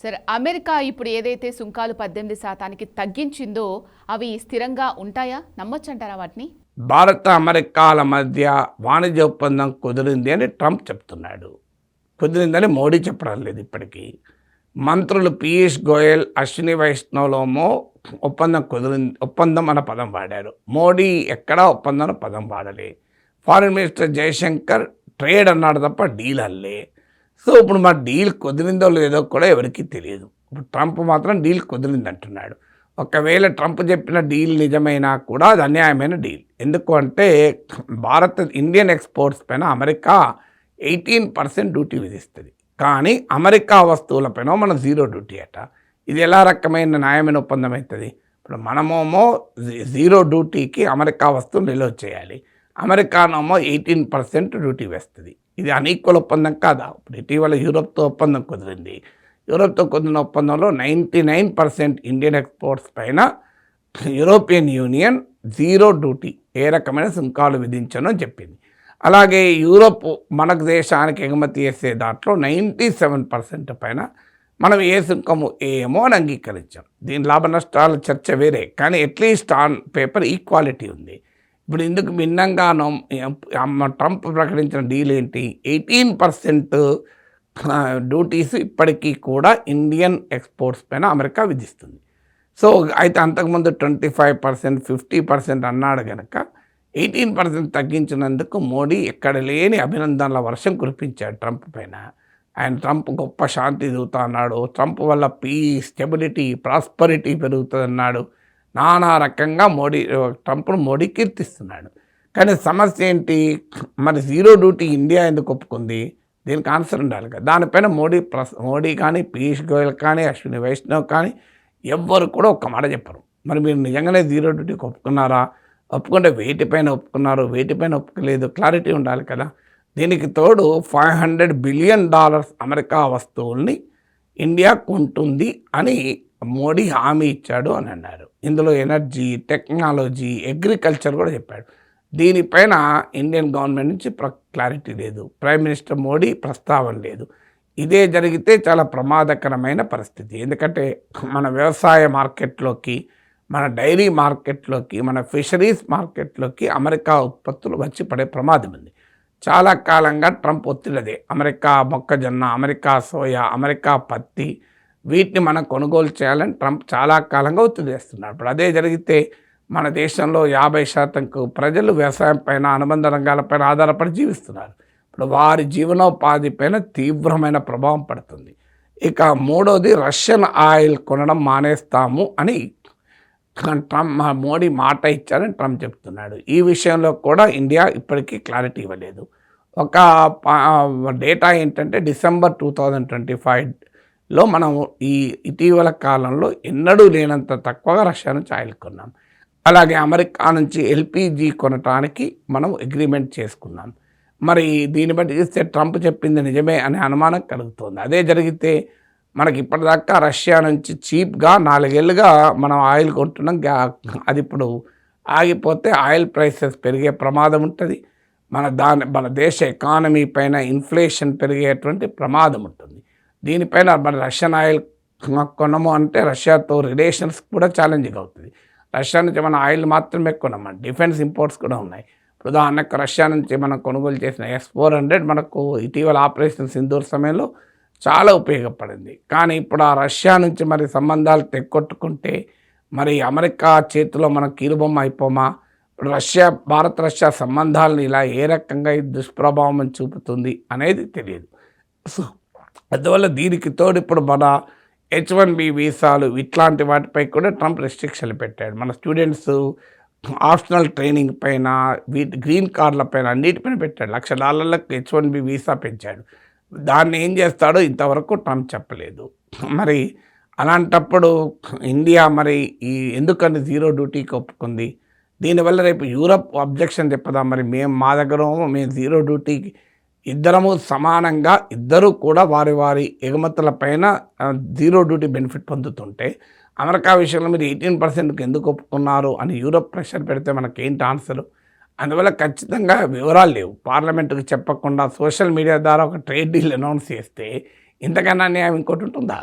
సరే, అమెరికా ఇప్పుడు ఏదైతే సుంకాలు 18% తగ్గించిందో అవి స్థిరంగా ఉంటాయా? నమ్మొచ్చంటారా వాటిని? భారత అమెరికాల మధ్య వాణిజ్య ఒప్పందం కుదిరింది అని ట్రంప్ చెప్తున్నాడు. కుదిరిందని మోడీ చెప్పడం లేదు ఇప్పటికీ. మంత్రులు పీయూష్ గోయల్, అశ్విని వైష్ణవ్లోమో ఒప్పందం అన్న పదం వాడారు. మోడీ ఎక్కడా ఒప్పందం అన్న పదం వాడలే. ఫారిన్ మినిస్టర్ జయశంకర్ ట్రేడ్ అన్నాడు తప్ప డీల్ అల్లే. సో ఇప్పుడు మా డీల్ కుదిరిందో లేదో కూడా ఎవరికీ తెలియదు. ఇప్పుడు ట్రంప్ మాత్రం డీల్ కుదిరింది అంటున్నాడు. ఒకవేళ ట్రంప్ చెప్పిన డీల్ నిజమైనా కూడా అది అన్యాయమైన డీల్. ఎందుకు అంటే ఇండియన్ ఎక్స్పోర్ట్స్ పైన అమెరికా 18% డ్యూటీ విధిస్తుంది. కానీ అమెరికా వస్తువులపైన మనం 0 డ్యూటీ అట. ఇది ఎలా రకమైన న్యాయమైన ఒప్పందం అవుతుంది? ఇప్పుడు మనమేమో 0 డ్యూటీకి అమెరికా వస్తువులు నిల్వ చేయాలి. అమెరికానేమో 18% డ్యూటీ వేస్తుంది. ఇది అన్ఈక్వల్ ఒప్పందం కాదా? ఇప్పుడు ఇటీవల యూరోప్తో ఒప్పందం కుదిరింది. యూరోప్తో కుదిరిన ఒప్పందంలో 99% ఇండియన్ ఎక్స్పోర్ట్స్ పైన యూరోపియన్ యూనియన్ 0 డ్యూటీ, ఏ రకమైన సుంకాలు విధించను అని చెప్పింది. అలాగే యూరోప్ మనకు దేశానికి ఎగుమతి చేసే దాంట్లో 97% పైన మనం ఏ సుంకము ఏమో అని అంగీకరించాం. దీని లాభ నష్టాల చర్చ వేరే, కానీ అట్లీస్ట్ ఆన్ పేపర్ ఈక్వాలిటీ ఉంది. ఇప్పుడు ఇందుకు భిన్నంగానో ట్రంప్ ప్రకటించిన డీల్ ఏంటి? 18% డ్యూటీస్ ఇప్పటికీ కూడా ఇండియన్ ఎక్స్పోర్ట్స్ పైన అమెరికా విధిస్తుంది. సో అయితే అంతకుముందు 25%, 50% అన్నాడు కనుక 18% తగ్గించినందుకు మోడీ ఎక్కడ లేని అభినందనల వర్షం కురిపించాడు ట్రంప్ పైన. ట్రంప్ గొప్ప శాంతి దూత అన్నాడు. ట్రంప్ వల్ల పీస్, స్టెబిలిటీ, ప్రాస్పరిటీ పెరుగుతుంది అన్నాడు. నానా రకంగా ట్రంప్ను మోడీ కీర్తిస్తున్నాడు. కానీ సమస్య ఏంటి? మరి 0 డ్యూటీ ఇండియా ఎందుకు ఒప్పుకుంది? దీనికి ఆన్సర్ ఉండాలి కదా. దానిపైన మోడీ కానీ, పీయూష్ గోయల్ కానీ, అశ్విని వైష్ణవ్ కానీ ఎవ్వరు కూడా ఒక్క మాట చెప్పరు. మరి మీరు నిజంగానే 0 డ్యూటీకి ఒప్పుకున్నారా? ఒప్పుకుంటే వేటిపైన ఒప్పుకున్నారు, వేటిపైన ఒప్పుకోలేదు, క్లారిటీ ఉండాలి కదా. దీనికి తోడు $500 బిలియన్ అమెరికా వస్తువుల్ని ఇండియా కొంటుంది అని మోడీ హామీ ఇచ్చాడు అని అన్నారు. ఇందులో ఎనర్జీ, టెక్నాలజీ, అగ్రికల్చర్ కూడా చెప్పాడు. దీనిపైన ఇండియన్ గవర్నమెంట్ నుంచి క్లారిటీ లేదు. ప్రైమ్ మినిస్టర్ మోడీ ప్రస్తావన లేదు. ఇదే జరిగితే చాలా ప్రమాదకరమైన పరిస్థితి. ఎందుకంటే మన వ్యవసాయ మార్కెట్లోకి, మన డైరీ మార్కెట్లోకి, మన ఫిషరీస్ మార్కెట్లోకి అమెరికా ఉత్పత్తులు వచ్చి పడే ప్రమాదం ఉంది. చాలా కాలంగా ట్రంప్ ఒత్తిడిదే. అమెరికా మొక్కజొన్న, అమెరికా సోయా, అమెరికా పత్తి, వీటిని మనం కొనుగోలు చేయాలని ట్రంప్ చాలా కాలంగా ఒత్తిడి చేస్తున్నాడు. ఇప్పుడు అదే జరిగితే మన దేశంలో 50% ప్రజలు వ్యవసాయం పైన, అనుబంధ రంగాలపైన ఆధారపడి జీవిస్తున్నారు. ఇప్పుడు వారి జీవనోపాధి పైన తీవ్రమైన ప్రభావం పడుతుంది. ఇక మూడోది, రష్యన్ ఆయిల్ కొనడం మానేస్తాము అని మోడీ మాట ఇచ్చారని ట్రంప్ చెప్తున్నాడు. ఈ విషయంలో కూడా ఇండియా ఇప్పటికీ క్లారిటీ ఇవ్వలేదు. ఒక డేటా ఏంటంటే డిసెంబర్ 2025లో మనం ఈ ఇటీవల కాలంలో ఎన్నడూ లేనంత తక్కువగా రష్యా నుంచి ఆయిల్ కొన్నాం. అలాగే అమెరికా నుంచి ఎల్పిజి కొనటానికి మనం అగ్రిమెంట్ చేసుకున్నాం. మరి దీన్ని బట్టి చూస్తే ట్రంప్ చెప్పింది నిజమే అనే అనుమానం కలుగుతుంది. అదే జరిగితే మనకి ఇప్పటిదాకా రష్యా నుంచి చీప్గా 4 ఏళ్ళుగా మనం ఆయిల్ కొంటున్నాం. అది ఇప్పుడు ఆగిపోతే ఆయిల్ ప్రైసెస్ పెరిగే ప్రమాదం ఉంటుంది. మన దేశ ఎకానమీ పైన ఇన్ఫ్లేషన్ పెరిగేటువంటి ప్రమాదం ఉంటుంది. దీనిపైన మన రష్యన్ ఆయిల్ కొనము అంటే రష్యాతో రిలేషన్స్ కూడా ఛాలెంజింగ్ అవుతుంది. రష్యా నుంచి మన ఆయిల్ మాత్రమే కొనమని డిఫెన్స్ ఇంపోర్ట్స్ కూడా ఉన్నాయి. ఇప్పుడు ఉదాహరణకు రష్యా నుంచి మనం కొనుగోలు చేసిన S-400 మనకు ఇటీవల ఆపరేషన్ సింధూర్ సమయంలో చాలా ఉపయోగపడింది. కానీ ఇప్పుడు ఆ రష్యా నుంచి మరి సంబంధాలు తెగొట్టుకుంటే మరి అమెరికా చేతిలో మనం కీలుబొమ్మ అయిపోమా? ఇప్పుడు భారత్ రష్యా సంబంధాలను ఇలా ఏ రకంగా ఈ దుష్ప్రభావం చూపుతుంది అనేది తెలియదు. సో అందువల్ల దీనికి తోడు ఇప్పుడు మన H-1B వీసాలు ఇట్లాంటి వాటిపై కూడా ట్రంప్ రెస్ట్రిక్షన్లు పెట్టాడు. మన స్టూడెంట్స్ ఆప్షనల్ ట్రైనింగ్ పైన, గ్రీన్ కార్డుల పైన, అన్నిటిపైన పెట్టాడు. $1,00,000 H-1B వీసా పెంచాడు. దాన్ని ఏం చేస్తాడో ఇంతవరకు ట్రంప్ చెప్పలేదు. మరి అలాంటప్పుడు ఇండియా మరి ఎందుకని 0 డ్యూటీకి ఒప్పుకుంది? దీనివల్ల రేపు యూరప్ అబ్జెక్షన్ చెప్పదా? మరి మా దగ్గర మేము 0 డ్యూటీకి ఇద్దరము సమానంగా, ఇద్దరు కూడా వారి ఎగుమతుల పైన 0 డ్యూటీ బెనిఫిట్ పొందుతుంటే అమెరికా విషయంలో మీరు 18%కి ఎందుకు ఒప్పుకున్నారు అని యూరప్ ప్రెషర్ పెడితే మనకేంటి ఆన్సరు? అందువల్ల ఖచ్చితంగా వివరాలు లేవు. పార్లమెంటుకు చెప్పకుండా సోషల్ మీడియా ద్వారా ఒక ట్రేడ్ డీల్ అనౌన్స్ చేస్తే ఇంతకన్నా న్యాయం ఇంకోటి ఉంటుందా?